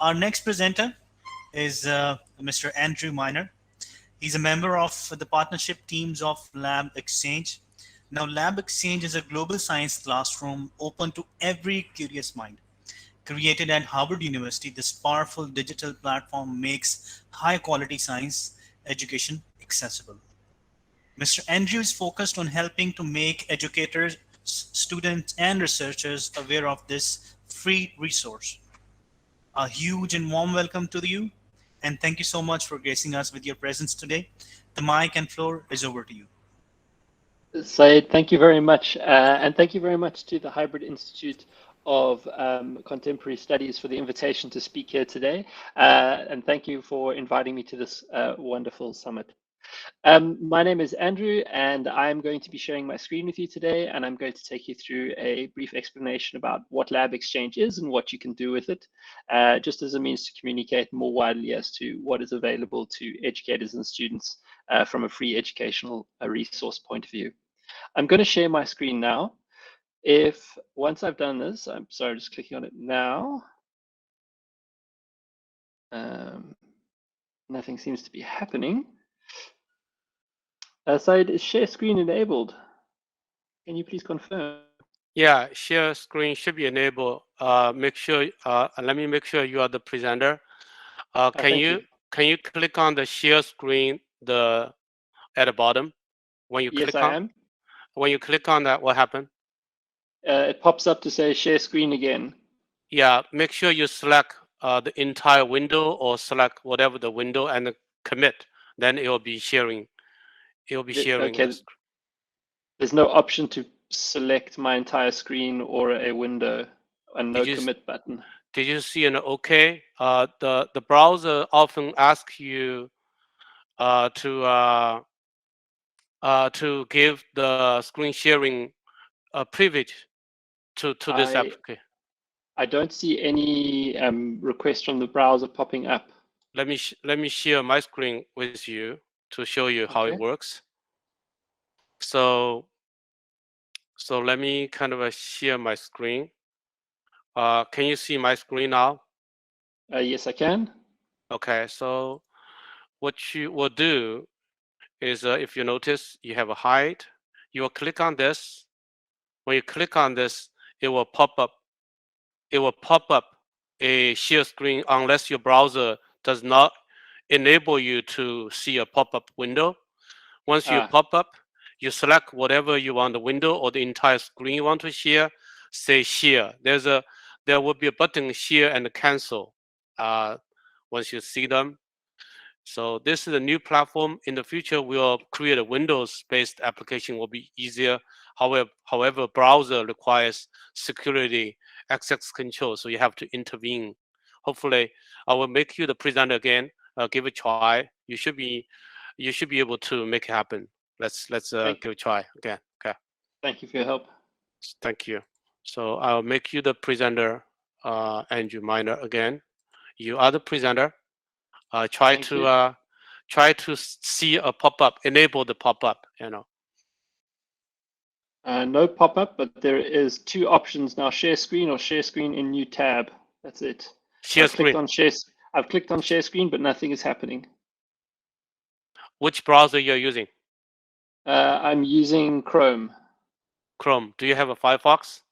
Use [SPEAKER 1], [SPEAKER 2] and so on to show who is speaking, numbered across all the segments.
[SPEAKER 1] Our next presenter is Mr. Andrew Miner. He's a member of the partnership teams of LabXchange. Now, LabXchange is a global science classroom open to every curious mind. Created at Harvard University, this powerful digital platform makes high quality science education accessible. Mr. Andrew is focused on helping to make educators, students, and researchers aware of this free resource. A huge and warm welcome to you, and thank you so much for gracing us with your presence today. The mic and floor is over to you.
[SPEAKER 2] Syed, thank you very much. And thank you very much to the Hybrid Institute of Contemporary Studies for the invitation to speak here today. And thank you for inviting me to this wonderful summit. My name is Andrew, and I'm going to be sharing my screen with you today, and I'm going to take you through a brief explanation about what LabXchange is and what you can do with it, just as a means to communicate more widely as to what is available to educators and students from a free educational resource point of view. I'm going to share my screen now. Once I've done this, I'm sorry, just clicking on it now. Nothing seems to be happening. Syed, is share screen enabled? Can you please confirm?
[SPEAKER 3] Yeah, share screen should be enabled. Make sure. Let me make sure you are the presenter. Can you click on the share screen at the bottom? When you
[SPEAKER 2] yes, I am.
[SPEAKER 3] When you click on that, what happened?
[SPEAKER 2] It pops up to say share screen again.
[SPEAKER 3] Yeah, make sure you select the entire window or select whatever the window and commit. Then it will be sharing. It will be sharing.
[SPEAKER 2] Okay. There's no option to select my entire screen or a window and no commit button.
[SPEAKER 3] Did you see an OK? The browser often asks you to give the screen sharing privilege to this application.
[SPEAKER 2] I don't see any request from the browser popping up.
[SPEAKER 3] Let me share my screen with you to show you how it works. So let me kind of share my screen. Can you see my screen now?
[SPEAKER 2] Yes, I can.
[SPEAKER 3] Okay, so what you will do is if you notice you have a hide, you will click on this. When you click on this, it will pop up. It will pop up a share screen unless your browser does not enable you to see a pop-up window. Once you pop up, you select whatever you want, the window or the entire screen you want to share, say share. There will be a button share and cancel once you see them. So this is a new platform. In the future, we'll create a Windows-based application. Will be easier. However, browser requires security access control, so you have to intervene. Hopefully, I will make you the presenter again. Give it a try. You should be able to make it happen. Let's give it a try again. Okay.
[SPEAKER 2] Thank you for your help.
[SPEAKER 3] Thank you. So I'll make you the presenter, Andrew Miner again. You are the presenter. Try to see a pop-up, enable the pop-up,
[SPEAKER 2] No pop-up, but there is two options now: share screen or share screen in new tab. That's it.
[SPEAKER 3] Share screen.
[SPEAKER 2] I've clicked on share screen, but nothing is happening.
[SPEAKER 3] Which browser you're using?
[SPEAKER 2] I'm using Chrome.
[SPEAKER 3] Chrome. Do you have a Firefox?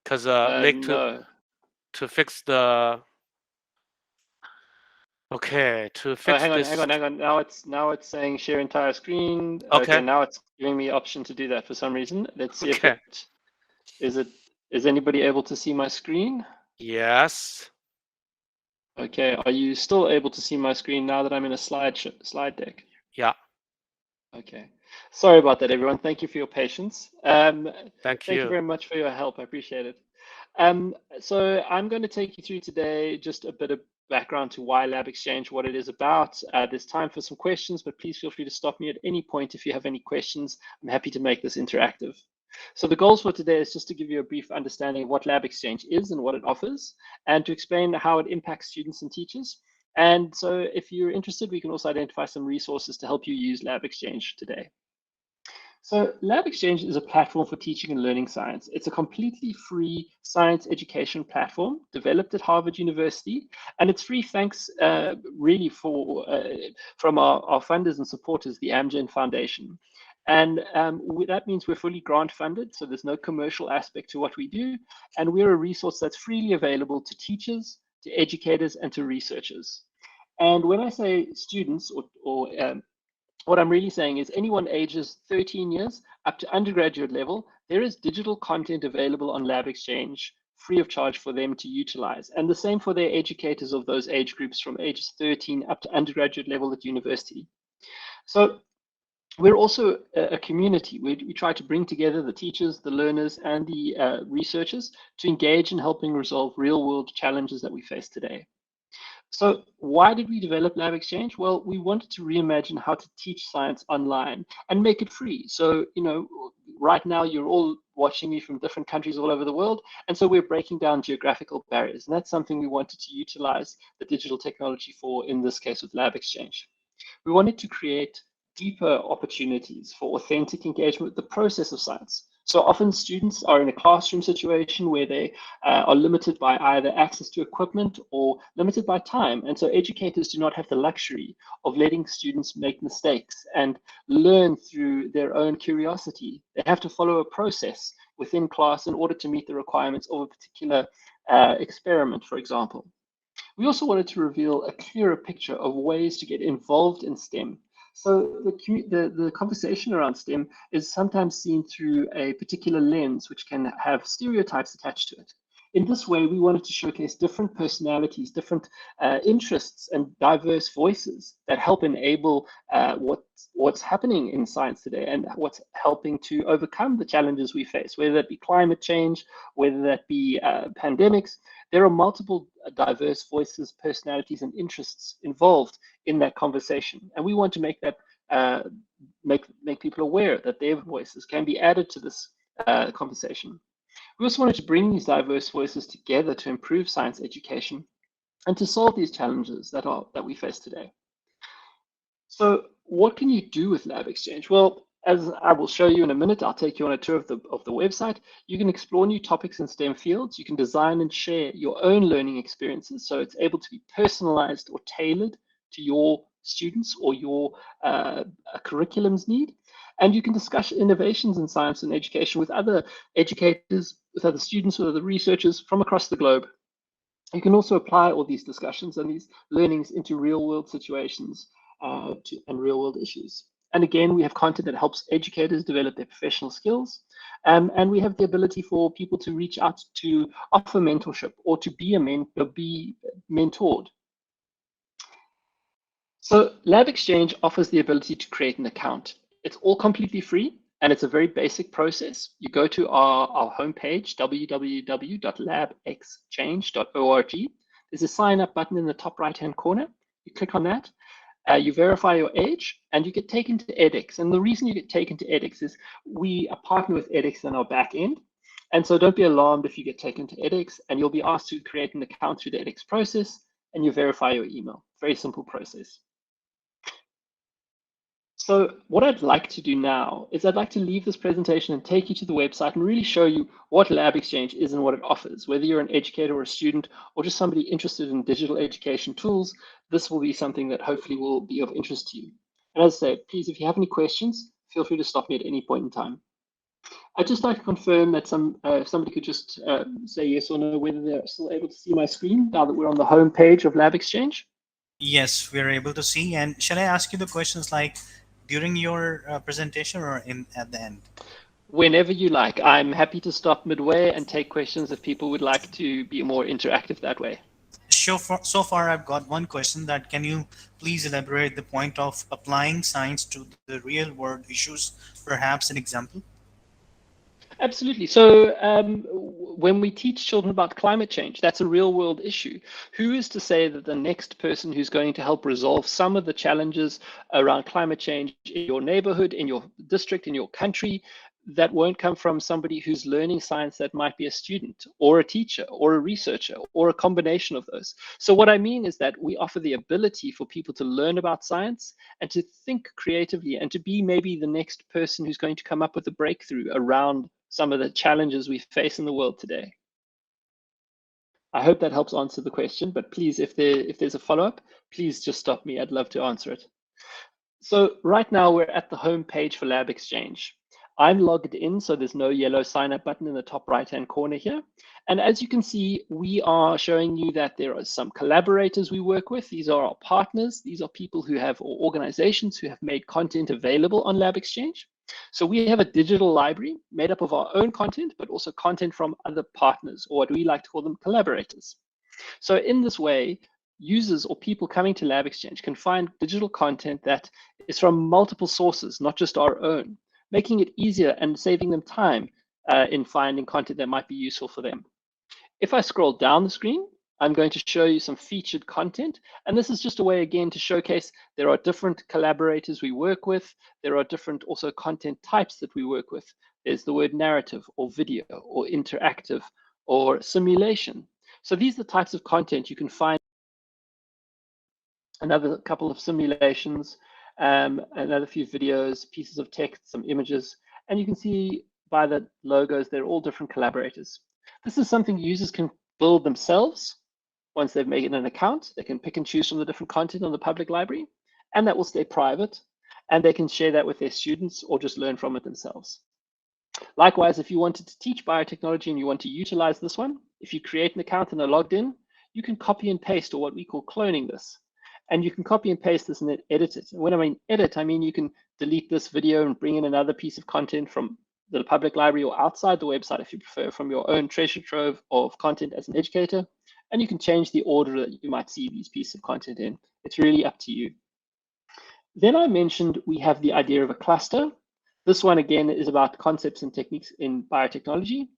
[SPEAKER 3] Because
[SPEAKER 2] no.
[SPEAKER 3] To fix the. Okay, to fix this.
[SPEAKER 2] Hang on. Now it's saying share entire screen.
[SPEAKER 3] Okay.
[SPEAKER 2] Now it's giving me option to do that for some reason. Let's see if is anybody able to see my screen?
[SPEAKER 3] Yes.
[SPEAKER 2] Okay. Are you still able to see my screen now that I'm in a slide deck?
[SPEAKER 3] Yeah.
[SPEAKER 2] Okay. Sorry about that, everyone. Thank you for your patience.
[SPEAKER 3] Thank you
[SPEAKER 2] very much for your help. I appreciate it. So I'm going to take you through today just a bit of background to why LabXchange, what it is about. There's time for some questions, but please feel free to stop me at any point if you have any questions. I'm happy to make this interactive. So the goals for today is just to give you a brief understanding of what LabXchange is and what it offers, and to explain how it impacts students and teachers. And so if you're interested, we can also identify some resources to help you use LabXchange today. So LabXchange is a platform for teaching and learning science. It's a completely free science education platform developed at Harvard University, and it's free thanks really from our funders and supporters, the Amgen Foundation. And that means we're fully grant funded, so there's no commercial aspect to what we do, and we're a resource that's freely available to teachers, to educators, and to researchers. And when I say students or what I'm really saying is anyone ages 13 years up to undergraduate level, there is digital content available on LabXchange free of charge for them to utilize. And the same for their educators of those age groups from ages 13 up to undergraduate level at university. So we're also a community. We try to bring together the teachers, the learners, and the researchers to engage in helping resolve real world challenges that we face today. So why did we develop LabXchange? Well, we wanted to reimagine how to teach science online and make it free. So, right now you're all watching me from different countries all over the world. And so we're breaking down geographical barriers. And that's something we wanted to utilize the digital technology for, in this case with LabXchange. We wanted to create deeper opportunities for authentic engagement with the process of science. So often students are in a classroom situation where they are limited by either access to equipment or limited by time. And so educators do not have the luxury of letting students make mistakes and learn through their own curiosity. They have to follow a process within class in order to meet the requirements of a particular experiment, for example. We also wanted to reveal a clearer picture of ways to get involved in STEM. So the conversation around STEM is sometimes seen through a particular lens, which can have stereotypes attached to it. In this way, we wanted to showcase different personalities, different interests, and diverse voices that help enable what's happening in science today and what's helping to overcome the challenges we face, whether that be climate change, whether that be pandemics. There are multiple diverse voices, personalities, and interests involved in that conversation, and we want to make that make people aware that their voices can be added to this conversation. We also wanted to bring these diverse voices together to improve science education and to solve these challenges that we face today. So what can you do with LabXchange? Well, as I will show you in a minute, I'll take you on a tour of the website. You can explore new topics in STEM fields. You can design and share your own learning experiences, so it's able to be personalized or tailored to your students or your curriculum's need. And you can discuss innovations in science and education with other educators, with other students, with other researchers from across the globe. You can also apply all these discussions and these learnings into real world situations and real world issues. And again, we have content that helps educators develop their professional skills. And we have the ability for people to reach out to offer mentorship or to be mentored. So LabXchange offers the ability to create an account. It's all completely free, and it's a very basic process. You go to our homepage, www.labxchange.org. There's a sign up button in the top right-hand corner. You click on that. You verify your age, and you get taken to edX. And the reason you get taken to edX is we partner with edX on our back end. And so don't be alarmed if you get taken to edX, and you'll be asked to create an account through the edX process, and you verify your email. Very simple process. So what I'd like to do now is I'd like to leave this presentation and take you to the website and really show you what LabXchange is and what it offers. Whether you're an educator or a student or just somebody interested in digital education tools, this will be something that hopefully will be of interest to you. And as I say, please, if you have any questions, feel free to stop me at any point in time. I'd just like to confirm that somebody could just say yes or no, whether they're still able to see my screen now that we're on the home page of LabXchange.
[SPEAKER 1] Yes, we're able to see. And shall I ask you the questions like during your presentation or at the end?
[SPEAKER 2] Whenever you like. I'm happy to stop midway and take questions if people would like to be more interactive that way.
[SPEAKER 1] Sure. So far, I've got one question that can you please elaborate the point of applying science to the real world issues, perhaps an example?
[SPEAKER 2] Absolutely. So when we teach children about climate change, that's a real world issue. Who is to say that the next person who's going to help resolve some of the challenges around climate change in your neighborhood, in your district, in your country, that won't come from somebody who's learning science that might be a student or a teacher or a researcher or a combination of those. So what I mean is that we offer the ability for people to learn about science and to think creatively and to be maybe the next person who's going to come up with a breakthrough around some of the challenges we face in the world today. I hope that helps answer the question, but please, if there's a follow-up, please just stop me. I'd love to answer it. So right now we're at the home page for LabXchange. I'm logged in, so there's no yellow sign up button in the top right-hand corner here. And as you can see, we are showing you that there are some collaborators we work with. These are our partners. These are people who have, or organizations who have made content available on LabXchange. So we have a digital library made up of our own content, but also content from other partners, or what we like to call them collaborators. So in this way, users or people coming to LabXchange can find digital content that is from multiple sources, not just our own, making it easier and saving them time in finding content that might be useful for them. If I scroll down the screen, I'm going to show you some featured content. And this is just a way, again, to showcase there are different collaborators we work with. There are different also content types that we work with. There's the word narrative or video or interactive or simulation. So these are the types of content you can find. Another couple of simulations, another few videos, pieces of text, some images, and you can see by the logos, they're all different collaborators. This is something users can build themselves. Once they've made an account, they can pick and choose from the different content on the public library, and that will stay private, and they can share that with their students or just learn from it themselves. Likewise, if you wanted to teach biotechnology and you want to utilize this one, if you create an account and are logged in, you can copy and paste, or what we call cloning this. And you can copy and paste this and then edit it. And when I mean edit, I mean you can delete this video and bring in another piece of content from the public library or outside the website, if you prefer, from your own treasure trove of content as an educator. And you can change the order that you might see these pieces of content in. It's really up to you. Then I mentioned we have the idea of a cluster. This one, again, is about concepts and techniques in biotechnology.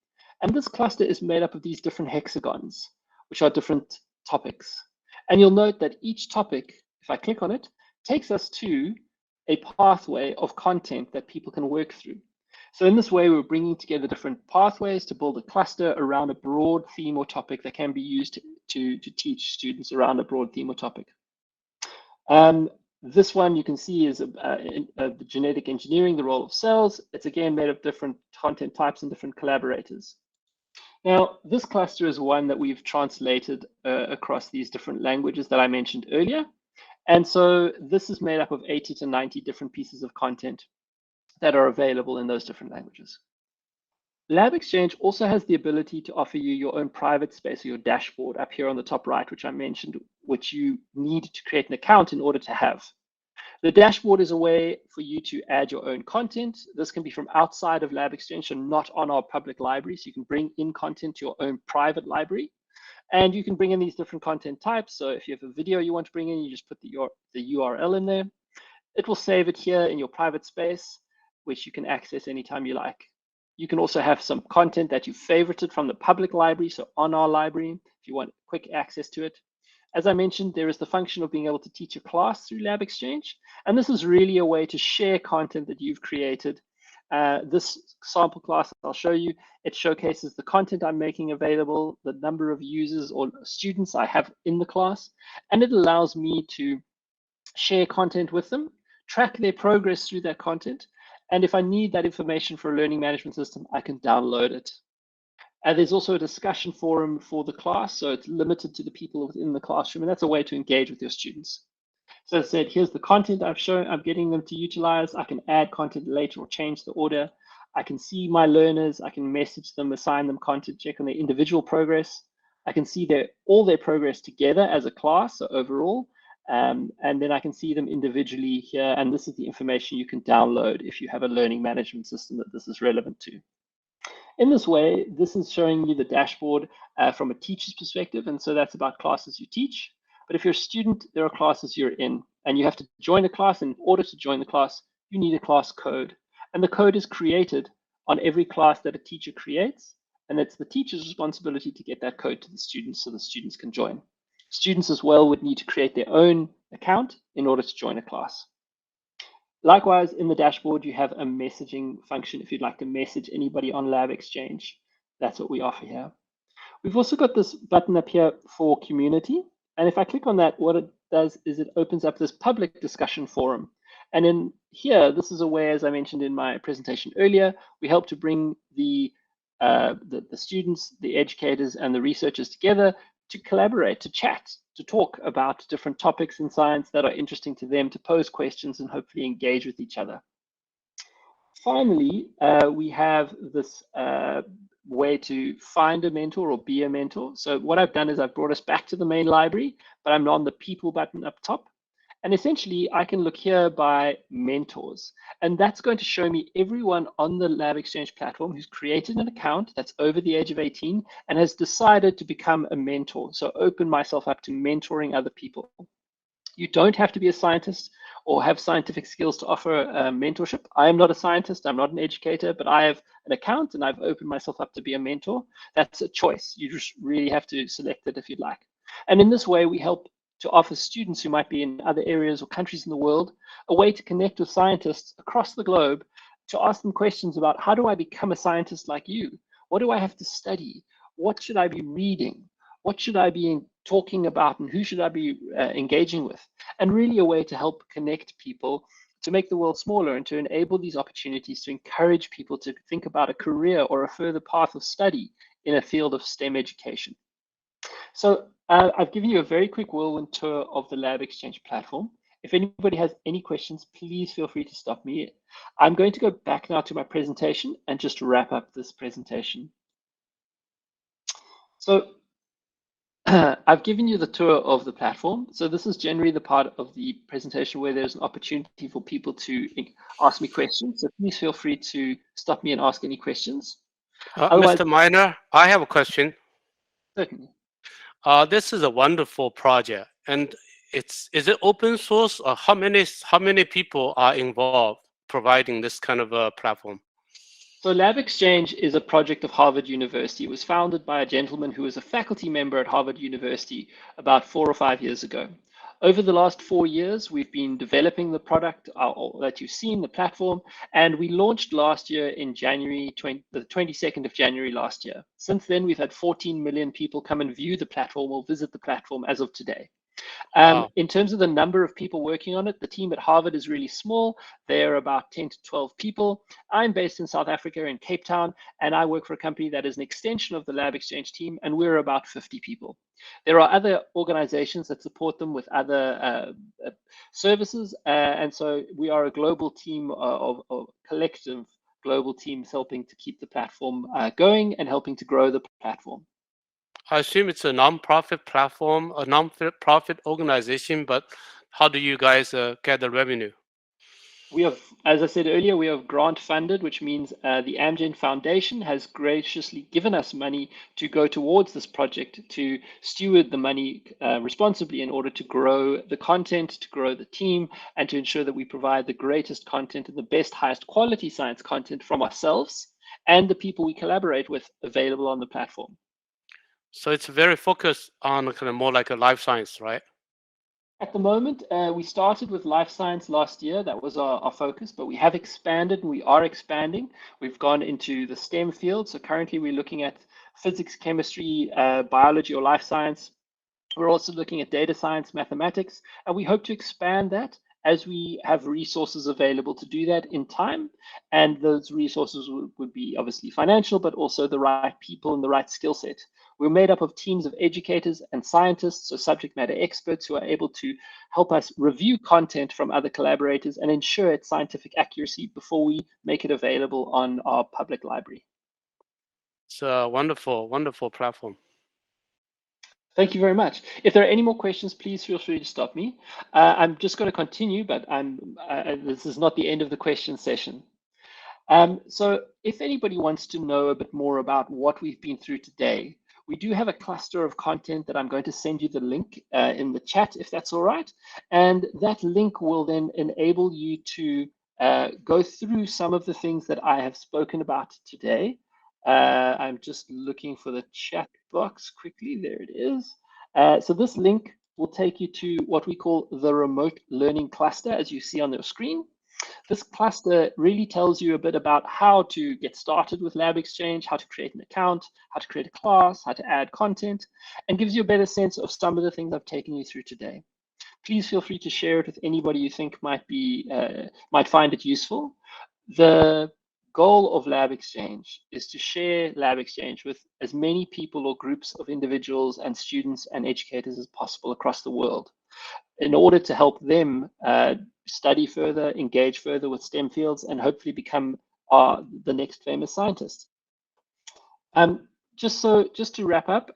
[SPEAKER 2] And this cluster is made up of these different hexagons, which are different topics. And you'll note that each topic, if I click on it, takes us to a pathway of content that people can work through. So in this way, we're bringing together different pathways to build a cluster around a broad theme or topic that can be used to teach students around a broad theme or topic. This one you can see is the genetic engineering, the role of cells. It's again made of different content types and different collaborators. Now, this cluster is one that we've translated across these different languages that I mentioned earlier. And so this is made up of 80 to 90 different pieces of content that are available in those different languages. LabXchange also has the ability to offer you your own private space or your dashboard up here on the top right, which I mentioned, which you need to create an account in order to have. The dashboard is a way for you to add your own content. This can be from outside of LabXchange and not on our public library. So you can bring in content to your own private library. And you can bring in these different content types. So if you have a video you want to bring in, you just put the URL in there. It will save it here in your private space, which you can access anytime you like. You can also have some content that you favorited from the public library, so on our library, if you want quick access to it. As I mentioned, there is the function of being able to teach a class through LabXchange, and this is really a way to share content that you've created. This sample class I'll show you, it showcases the content I'm making available, the number of users or students I have in the class, and it allows me to share content with them, track their progress through that content, and if I need that information for a learning management system, I can download it. There's also a discussion forum for the class, so it's limited to the people within the classroom, and that's a way to engage with your students. So as I said, here's the content I'm getting them to utilize. I can add content later or change the order. I can see my learners. I can message them, assign them content, check on their individual progress. I can see all their progress together as a class, so overall, and then I can see them individually here, and this is the information you can download if you have a learning management system that this is relevant to. In this way, this is showing you the dashboard from a teacher's perspective, and so that's about classes you teach. But if you're a student, there are classes you're in, and you have to join a class. In order to join the class, you need a class code, and the code is created on every class that a teacher creates, and it's the teacher's responsibility to get that code to the students so the students can join. Students as well would need to create their own account in order to join a class. Likewise, in the dashboard, you have a messaging function if you'd like to message anybody on LabXchange. That's what we offer here. We've also got this button up here for community. And if I click on that, what it does is it opens up this public discussion forum. And in here, this is a way, as I mentioned in my presentation earlier, we help to bring the students, the educators, and the researchers together to collaborate, to chat, to talk about different topics in science that are interesting to them, to pose questions and hopefully engage with each other. Finally, we have this way to find a mentor or be a mentor. So what I've done is I've brought us back to the main library, but I'm on the people button up top. And essentially, I can look here by mentors. And that's going to show me everyone on the LabXchange platform who's created an account that's over the age of 18 and has decided to become a mentor. So open myself up to mentoring other people. You don't have to be a scientist or have scientific skills to offer mentorship. I am not a scientist, I'm not an educator, but I have an account and I've opened myself up to be a mentor. That's a choice. You just really have to select it if you'd like. And in this way, we help to offer students who might be in other areas or countries in the world a way to connect with scientists across the globe to ask them questions about how do I become a scientist like you? What do I have to study? What should I be reading? What should I be talking about and who should I be engaging with? And really a way to help connect people to make the world smaller and to enable these opportunities to encourage people to think about a career or a further path of study in a field of STEM education. So I've given you a very quick whirlwind tour of the LabXchange platform. If anybody has any questions, please feel free to stop me. I'm going to go back now to my presentation and just wrap up this presentation. So I've given you the tour of the platform. So this is generally the part of the presentation where there's an opportunity for people to ask me questions. So please feel free to stop me and ask any questions. Otherwise,
[SPEAKER 3] Mr. Miner, I have a question.
[SPEAKER 2] certainly.
[SPEAKER 3] This is a wonderful project, and is it open source, or how many people are involved providing this kind of a platform?
[SPEAKER 2] So LabXchange is a project of Harvard University. It was founded by a gentleman who was a faculty member at Harvard University about 4 or 5 years ago. Over the last 4 years, we've been developing the product that you've seen, the platform, and we launched last year in January, the 22nd of January last year. Since then, we've had 14 million people come and view the platform or visit the platform as of today.
[SPEAKER 3] Wow.
[SPEAKER 2] In terms of the number of people working on it, the team at Harvard is really small. They're about 10 to 12 people. I'm based in South Africa in Cape Town, and I work for a company that is an extension of the LabXchange team, and we're about 50 people. There are other organizations that support them with other services, and so we are a global team of collective global teams helping to keep the platform going and helping to grow the platform.
[SPEAKER 3] I assume it's a non-profit platform, a non-profit organization, but how do you guys get the revenue?
[SPEAKER 2] We have, as I said earlier, we have grant funded, which means the Amgen Foundation has graciously given us money to go towards this project, to steward the money responsibly in order to grow the content, to grow the team, and to ensure that we provide the greatest content and the best, highest quality science content from ourselves and the people we collaborate with available on the platform.
[SPEAKER 3] So it's very focused on kind of more like a life science, right?
[SPEAKER 2] At the moment, we started with life science last year. That was our focus, but we have expanded and we are expanding. We've gone into the STEM field. So currently we're looking at physics, chemistry, biology, or life science. We're also looking at data science, mathematics, and we hope to expand that as we have resources available to do that in time. And those resources would be obviously financial, but also the right people and the right skill set. We're made up of teams of educators and scientists, so subject matter experts who are able to help us review content from other collaborators and ensure its scientific accuracy before we make it available on our public library.
[SPEAKER 3] It's a wonderful, wonderful platform.
[SPEAKER 2] Thank you very much. If there are any more questions, please feel free to stop me. I'm just going to continue, but this is not the end of the question session. So if anybody wants to know a bit more about what we've been through today, we do have a cluster of content that I'm going to send you the link in the chat, if that's all right. And that link will then enable you to go through some of the things that I have spoken about today. I'm just looking for the chat box quickly. There it is. So this link will take you to what we call the remote learning cluster, as you see on the screen. This cluster really tells you a bit about how to get started with LabXchange, how to create an account, how to create a class, how to add content, and gives you a better sense of some of the things I've taken you through today. Please feel free to share it with anybody you think might find it useful. The goal of LabXchange is to share LabXchange with as many people or groups of individuals and students and educators as possible across the world, in order to help them study further, engage further with STEM fields, and hopefully become the next famous scientist. Just to wrap up,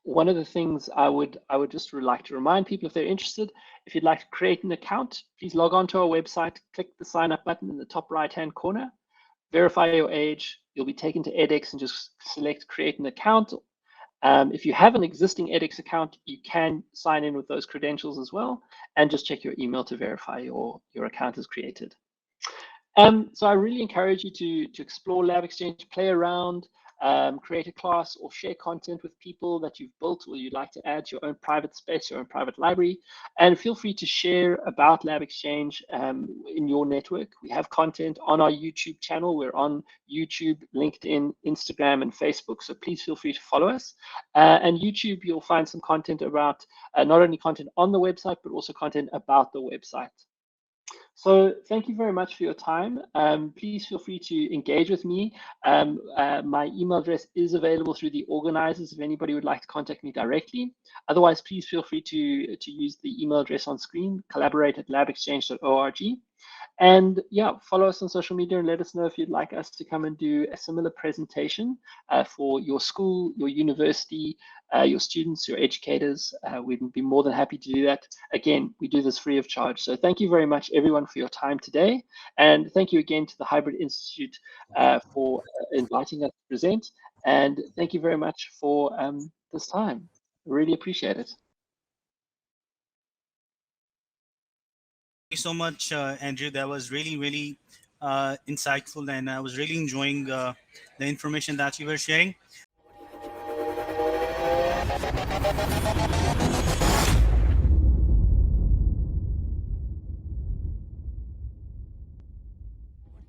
[SPEAKER 2] one of the things I would just like to remind people, if they're interested, if you'd like to create an account, please log on to our website, click the sign up button in the top right-hand corner, verify your age. You'll be taken to edX and just select create an account. If you have an existing edX account, you can sign in with those credentials as well, and just check your email to verify your account is created. So I really encourage you to explore LabXchange, play around, create a class, or share content with people that you've built or you'd like to add to your own private space, your own private library. And feel free to share about LabXchange in your network. We have content on our YouTube channel. We're on YouTube, LinkedIn, Instagram, and Facebook. So please feel free to follow us. And YouTube, you'll find some content about not only content on the website, but also content about the website. So thank you very much for your time. Please feel free to engage with me. My email address is available through the organizers if anybody would like to contact me directly. Otherwise, please feel free to use the email address on screen, collaborate@labexchange.org. And yeah, follow us on social media and let us know if you'd like us to come and do a similar presentation for your school, your university, your students, your educators. We'd be more than happy to do that. Again, we do this free of charge. So thank you very much, everyone, for your time today. And thank you again to the Hybrid Institute for inviting us to present. And thank you very much for this time. Really appreciate it.
[SPEAKER 1] Thank you so much, Andrew. That was really, really insightful, and I was really enjoying the information that you were sharing.